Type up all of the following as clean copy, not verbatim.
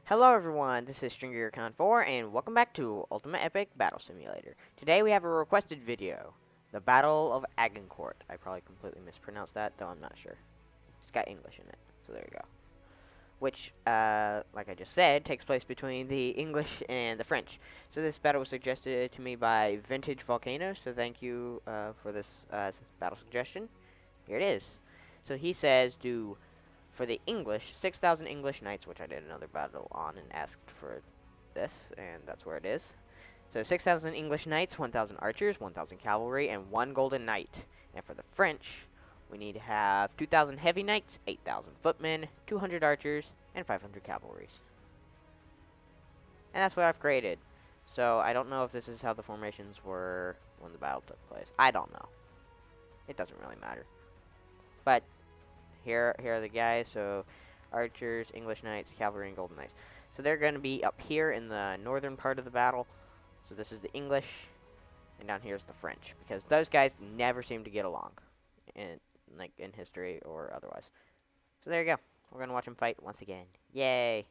Hello everyone, this is StringerCon 4 and welcome back to Ultimate Epic Battle Simulator. Today we have a requested video, the Battle of Agincourt. I probably completely mispronounced that, though I'm not sure. It's got English in it, so there you go. Which, like I just said, takes place between the English and the French. So this battle was suggested to me by vintagevolcano, so thank you for this battle suggestion. Here it is. So he says for the English, 6,000 English knights, which I did another battle on and asked for this, and that's where it is. So 6,000 English knights, 1,000 archers, 1,000 cavalry, and 1 golden knight. And for the French, we need to have 2,000 heavy knights, 8,000 footmen, 200 archers, and 500 cavalries. And that's what I've created. So I don't know if this is how the formations were when the battle took place. I don't know. It doesn't really matter. But here are the guys. So archers, English knights, cavalry, and golden knights. So they're going to be up here in the northern part of the battle. So this is the English, and down here is the French, because those guys never seem to get along, in history or otherwise. So there you go. We're going to watch them fight once again. Yay!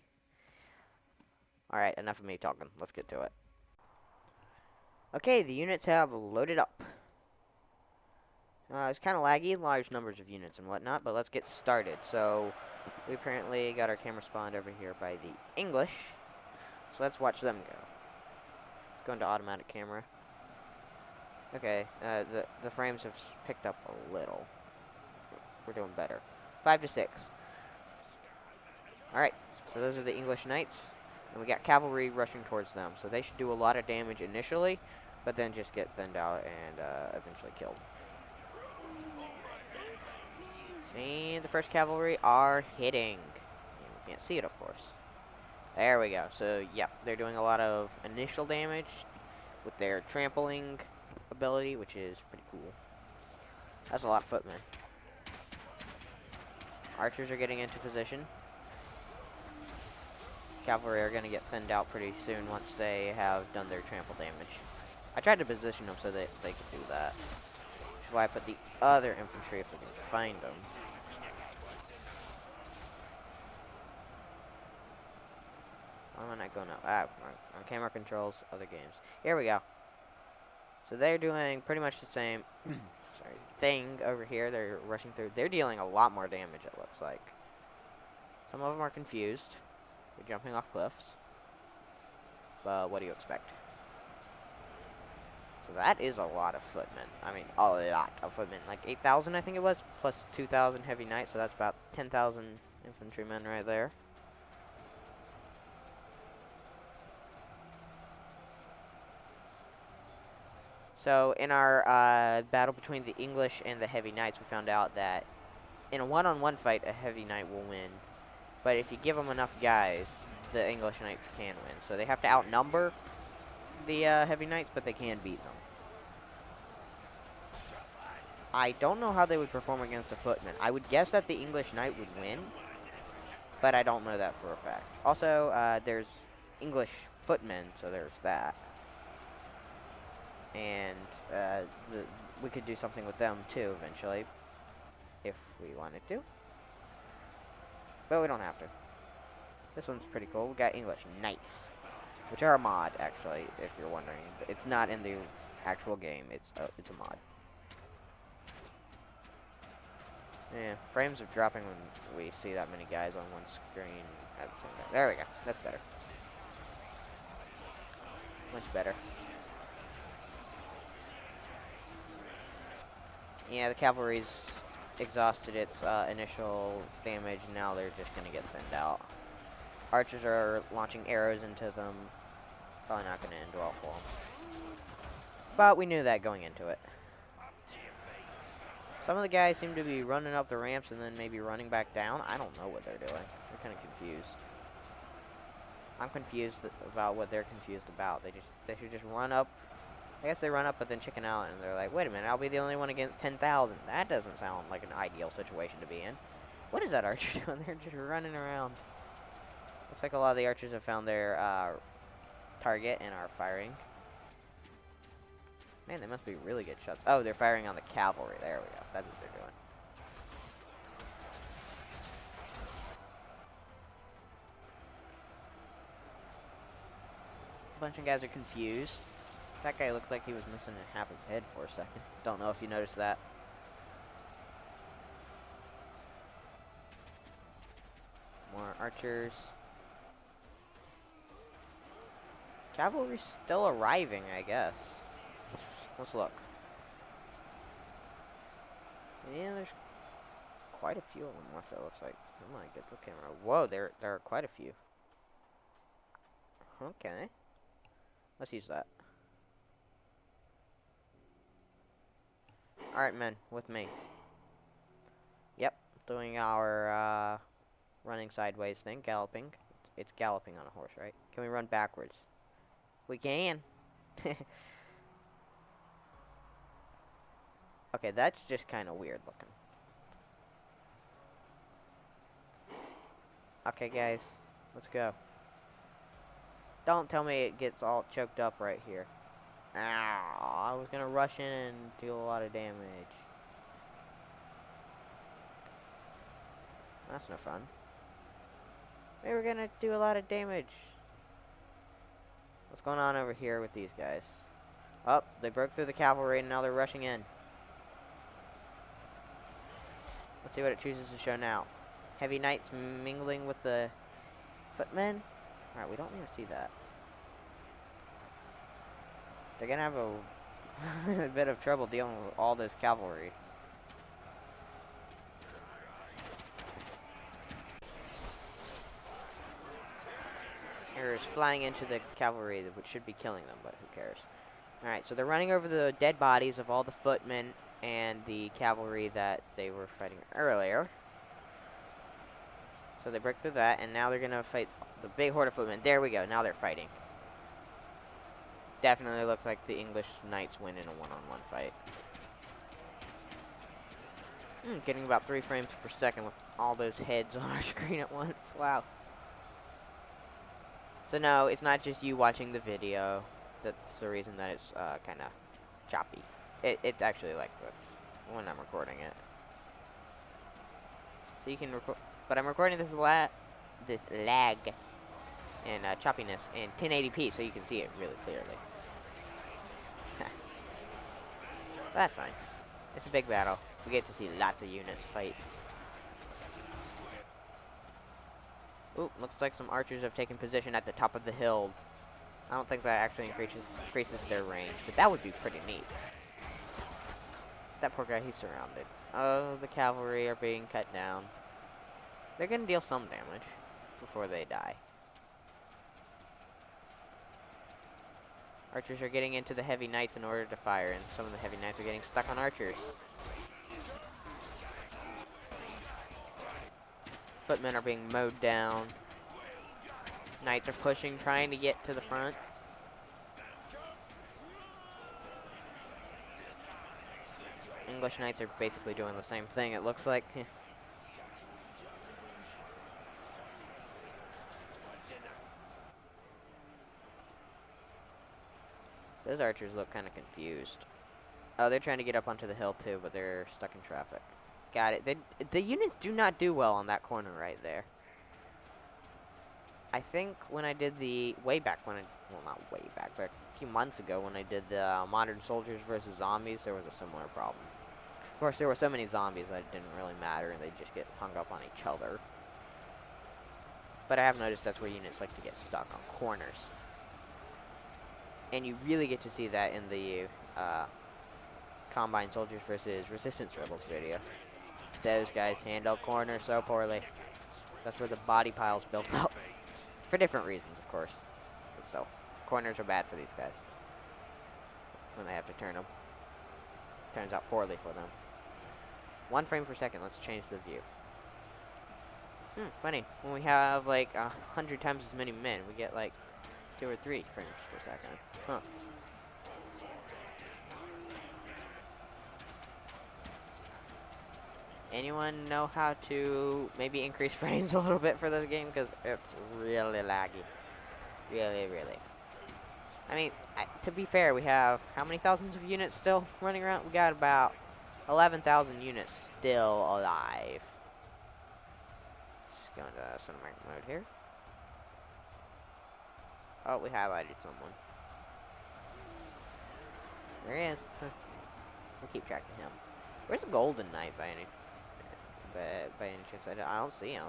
Alright, enough of me talking. Let's get to it. Okay, the units have loaded up. It's kind of laggy, large numbers of units and whatnot, but let's get started. So, we apparently got our camera spawned over here by the English. So let's watch them go. Go into automatic camera. Okay, the frames have picked up a little. We're doing better. 5 to 6. Alright, so those are the English knights. And we got cavalry rushing towards them. So they should do a lot of damage initially, but then just get thinned out and eventually killed. And the first cavalry are hitting. And we can't see it, of course. There we go. So, yeah, they're doing a lot of initial damage with their trampling ability, which is pretty cool. That's a lot of footmen. Archers are getting into position. Cavalry are going to get thinned out pretty soon once they have done their trample damage. I tried to position them so that they could do that. Which is why I put the other infantry if we can find them. Why am I not going up? On camera controls, other games. Here we go. So they're doing pretty much the same thing over here. They're rushing through. They're dealing a lot more damage, it looks like. Some of them are confused. They're jumping off cliffs. But what do you expect? So that is a lot of footmen. I mean, a lot of footmen. Like 8,000, I think it was, plus 2,000 heavy knights. So that's about 10,000 infantrymen right there. So in our battle between the English and the heavy knights, we found out that in a one-on-one fight, a heavy knight will win. But if you give them enough guys, the English knights can win. So they have to outnumber the heavy knights, but they can beat them. I don't know how they would perform against a footman. I would guess that the English knight would win, but I don't know that for a fact. Also, there's English footmen, so there's that. And we could do something with them too eventually, if we wanted to. But we don't have to. This one's pretty cool. We got English knights, which are a mod actually, if you're wondering. It's not in the actual game. It's a mod. Yeah, frames are dropping when we see that many guys on one screen at the same time. There we go. That's better. Much better. Yeah, the cavalry's exhausted its initial damage, and now they're just going to get thinned out. Archers are launching arrows into them. Probably not going to end well for them. But we knew that going into it. Some of the guys seem to be running up the ramps and then maybe running back down. I don't know what they're doing. They're kind of confused. I'm confused about what they're confused about. They should just run up. I guess they run up but then chicken out and they're like, wait a minute, I'll be the only one against 10,000. That doesn't sound like an ideal situation to be in. What is that archer doing? They're just running around. Looks like a lot of the archers have found their target and are firing. Man, they must be really good shots. Oh, they're firing on the cavalry. There we go. That's what they're doing. A bunch of guys are confused. That guy looked like he was missing half his head for a second. Don't know if you noticed that. More archers. Cavalry's still arriving, I guess. Let's look. Yeah, there's quite a few of them left, it looks like. Oh my, get the camera. Whoa, there are quite a few. Okay. Let's use that. Alright, men, with me. Yep, doing our running sideways thing, galloping. It's galloping on a horse, right? Can we run backwards? We can. Okay, that's just kind of weird looking. Okay, guys, let's go. Don't tell me it gets all choked up right here. Ow, I was gonna rush in and do a lot of damage. That's no fun. We were gonna do a lot of damage. What's going on over here with these guys? Oh, they broke through the cavalry and now they're rushing in. Let's see what it chooses to show now. Heavy knights mingling with the footmen? Alright, we don't need to see that. They're gonna have a bit of trouble dealing with all this cavalry. Arrows flying into the cavalry, which should be killing them, but who cares. Alright, so they're running over the dead bodies of all the footmen and the cavalry that they were fighting earlier. So they break through that, and now they're gonna fight the big horde of footmen. There we go, now they're fighting. Definitely looks like the English knights win in a one-on-one fight. Getting about 3 frames per second with all those heads on our screen at once. Wow. So no, it's not just you watching the video. That's the reason that it's kind of choppy. It's actually like this when I'm recording it. So you can record, but I'm recording this lag and choppiness in 1080p, so you can see it really clearly. That's fine. It's a big battle. We get to see lots of units fight. Ooh, looks like some archers have taken position at the top of the hill. I don't think that actually increases their range, but that would be pretty neat. That poor guy, he's surrounded. Oh, the cavalry are being cut down. They're gonna deal some damage before they die. Archers are getting into the heavy knights in order to fire, and some of the heavy knights are getting stuck on archers. Footmen are being mowed down. Knights are pushing, trying to get to the front. English knights are basically doing the same thing, it looks like. Those archers look kind of confused. Oh, they're trying to get up onto the hill too, but they're stuck in traffic. Got it. The units do not do well on that corner right there. I think when I did the well, not way back, but a few months ago when I did the modern soldiers versus zombies, there was a similar problem. Of course, there were so many zombies that it didn't really matter, and they just get hung up on each other. But I have noticed that's where units like to get stuck, on corners. And you really get to see that in the Combine Soldiers versus Resistance Rebels video. Those guys handle corners so poorly. That's where the body piles built up. For different reasons, of course. But still, corners are bad for these guys. When they have to turn them. Turns out poorly for them. 1 frame per second, let's change the view. Funny. When we have like 100 times as many men, we get like 2 or 3 frames per second. Huh. Anyone know how to maybe increase frames a little bit for this game? Because it's really laggy. Really, really. I mean, to be fair, we have how many thousands of units still running around? We got about 11,000 units still alive. Just go into cinematic mode here. Oh, we highlighted someone. There he is. We'll keep track of him. Where's the Golden Knight by any chance? I don't see him.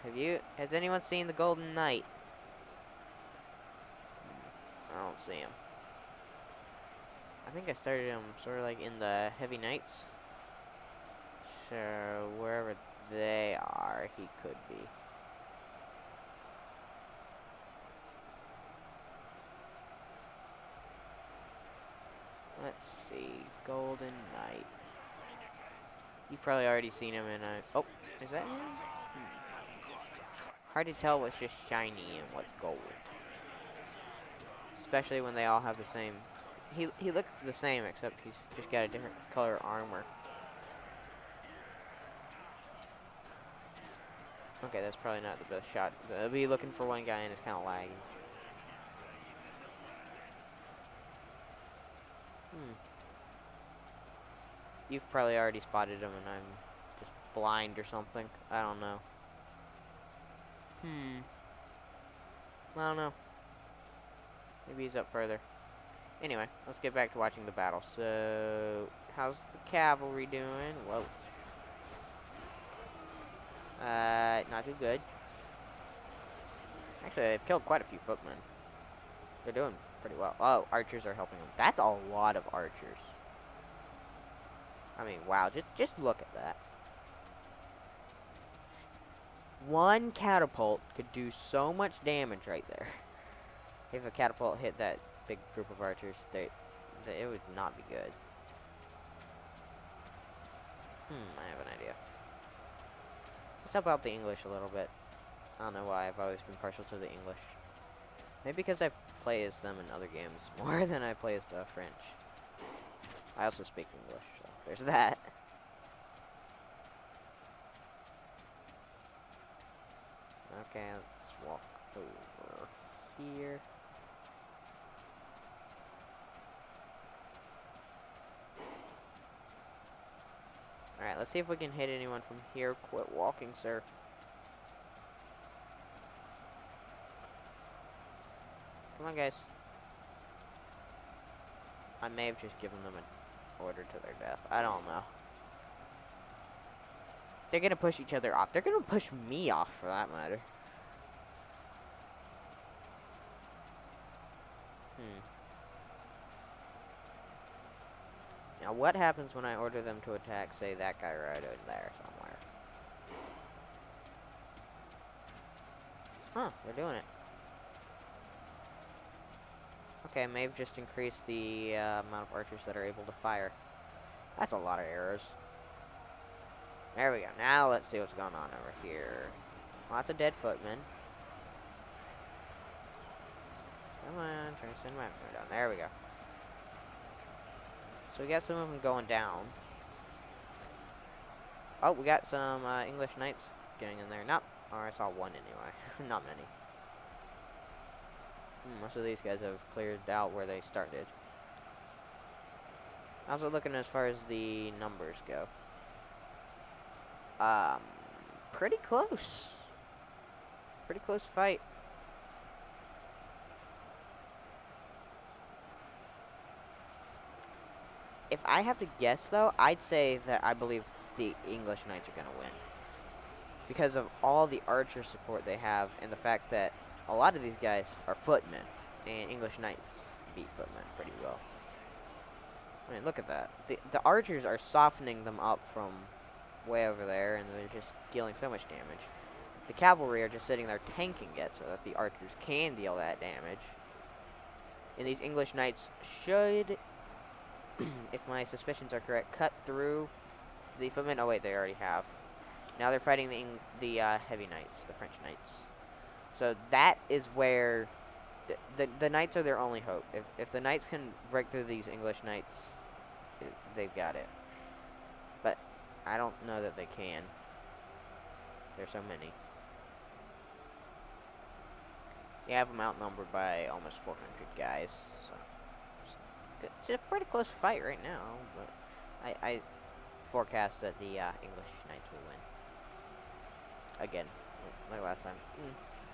Have you? Has anyone seen the Golden Knight? I don't see him. I think I started him sort of like in the Heavy Knights. So wherever they are, he could be. Let's see, Golden Knight. You've probably already seen him in a... Oh, is that him? Hard to tell what's just shiny and what's gold. Especially when they all have the same... He looks the same, except he's just got a different color armor. Okay, that's probably not the best shot. I'll be looking for one guy and it's kind of lagging. You've probably already spotted him and I'm just blind or something. I don't know. I don't know. Maybe he's up further. Anyway, let's get back to watching the battle. So, how's the cavalry doing? Whoa. Not too good. Actually, they've killed quite a few footmen. They're doing pretty well. Oh, archers are helping them. That's a lot of archers. I mean, wow, just look at that. One catapult could do so much damage right there. If a catapult hit that big group of archers, it would not be good. I have an idea. Let's help out the English a little bit. I don't know why, I've always been partial to the English. Maybe because I play as them in other games more than I play as the French. I also speak English, so there's that. Okay, let's walk over here. Alright, let's see if we can hit anyone from here. Quit walking, sir. Come on, guys. I may have just given them an order to their death. I don't know. They're gonna push each other off. They're gonna push me off, for that matter. Now, what happens when I order them to attack, say, that guy right over there somewhere? Huh, they're doing it. Okay, I may have just increased the amount of archers that are able to fire. That's a lot of arrows. There we go. Now let's see what's going on over here. Lots of dead footmen. Come on, trying to send my foot down. There we go. So we got some of them going down. Oh, we got some English knights getting in there. Nope. Or I saw one anyway. Not many. Most of these guys have cleared out where they started. Also looking as far as the numbers go. Pretty close. Pretty close fight. If I have to guess, though, I'd say that I believe the English Knights are going to win. Because of all the archer support they have, and the fact that a lot of these guys are footmen, and English Knights beat footmen pretty well. I mean, look at that. The archers are softening them up from way over there, and they're just dealing so much damage. The cavalry are just sitting there tanking it so that the archers can deal that damage. And these English Knights should, if my suspicions are correct, cut through the footmen. Oh wait, they already have. Now they're fighting the heavy knights, the French knights. So that is where the knights are their only hope. If the knights can break through these English knights, they've got it. But I don't know that they can. There's so many. You have them outnumbered by almost 400 guys. So it's a pretty close fight right now. But I forecast that the English knights will win. Again, like last time.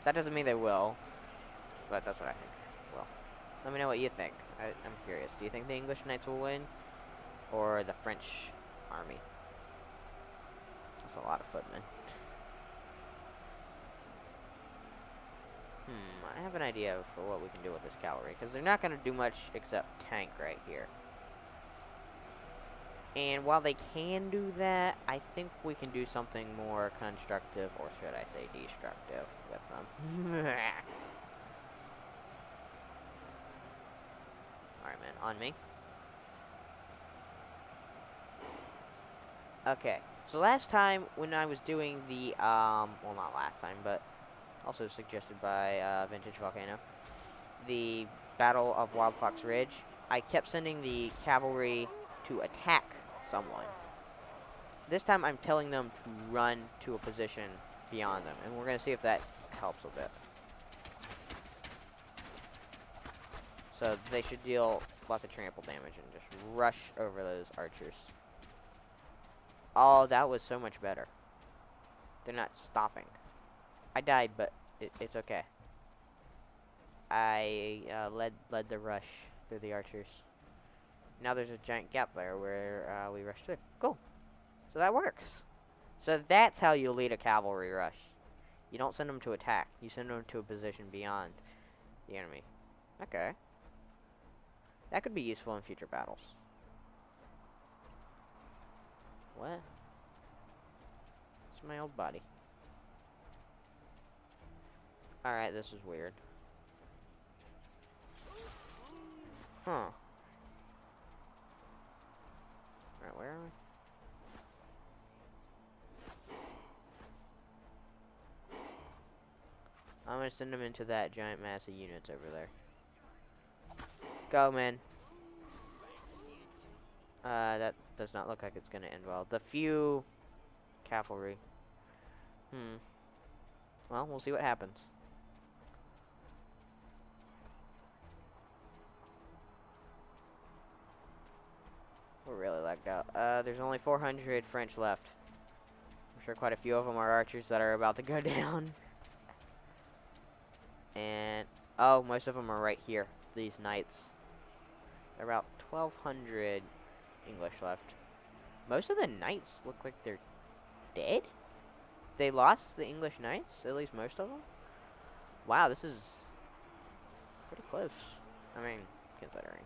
That doesn't mean they will. but that's what I think. Well, let me know what you think. I'm curious. Do you think the English Knights will win, or the French army? That's a lot of footmen. I have an idea for what we can do with this cavalry, because they're not going to do much except tank right here. And while they can do that, I think we can do something more constructive, or should I say destructive, with them. Alright, man, on me. Okay, so last time when I was doing the, well, not last time, but also suggested by vintagevolcano, the Battle of Wild Fox Ridge, I kept sending the cavalry to attack someone. This time I'm telling them to run to a position beyond them, and we're going to see if that helps a bit. So they should deal lots of trample damage and just rush over those archers. Oh, that was so much better. They're not stopping. I died, but it's okay. I led the rush through the archers. Now there's a giant gap there where we rush through. Cool. So that works. So that's how you lead a cavalry rush. You don't send them to attack. You send them to a position beyond the enemy. Okay. That could be useful in future battles. What? It's my old body. Alright, this is weird. Huh. Alright, where are we? I'm gonna send them into that giant mass of units over there. Go, man. That does not look like it's gonna end well. The few cavalry. Well, we'll see what happens. We're really lagged out. There's only 400 French left. I'm sure quite a few of them are archers that are about to go down. And, oh, most of them are right here. These knights. There are about 1,200 English left. Most of the knights look like they're dead? They lost the English knights? At least most of them? Wow, this is pretty close. I mean, considering.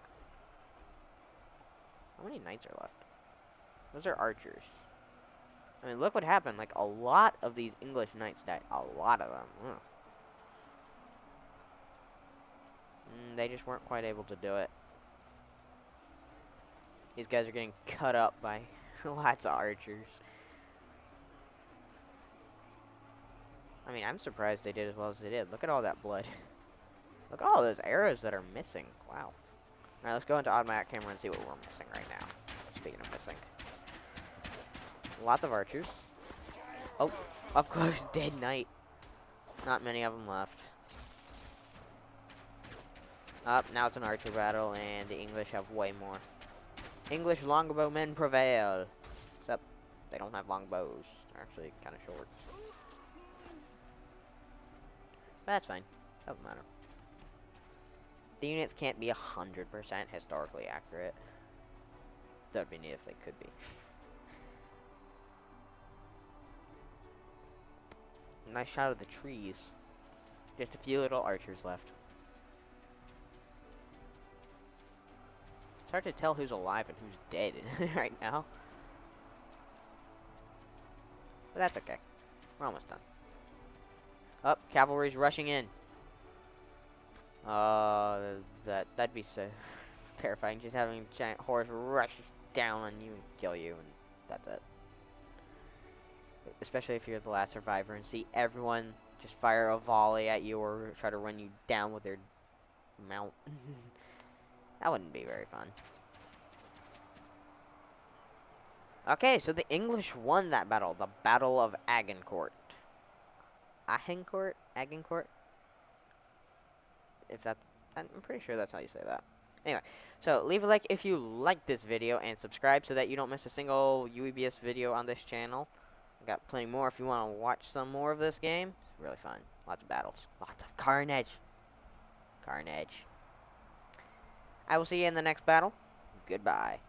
How many knights are left? Those are archers. I mean, look what happened. Like, a lot of these English knights died. A lot of them. Ugh. They just weren't quite able to do it. These guys are getting cut up by lots of archers. I mean, I'm surprised they did as well as they did. Look at all that blood. Look at all those arrows that are missing. Wow. Alright, let's go into automatic camera and see what we're missing right now. Speaking of missing. Lots of archers. Oh, up close, dead knight. Not many of them left. Now it's an archer battle, and the English have way more. English longbowmen prevail. Except, they don't have long bows. They're actually kind of short. But that's fine. Doesn't matter. The units can't be 100% historically accurate. That would be neat if they could be. Nice shot of the trees. Just a few little archers left. It's hard to tell who's alive and who's dead right now. But that's okay. We're almost done. Up, cavalry's rushing in. That'd be so terrifying. Just having a giant horse rush down on you and kill you, and that's it. Especially if you're the last survivor and see everyone just fire a volley at you or try to run you down with their mount. That wouldn't be very fun. Okay, so the English won that battle. The Battle of Agincourt. Agincourt? If that, I'm pretty sure that's how you say that. Anyway, so leave a like if you like this video and subscribe so that you don't miss a single UEBS video on this channel. I got plenty more if you want to watch some more of this game. It's really fun. Lots of battles. Lots of carnage. Carnage. I will see you in the next battle. Goodbye.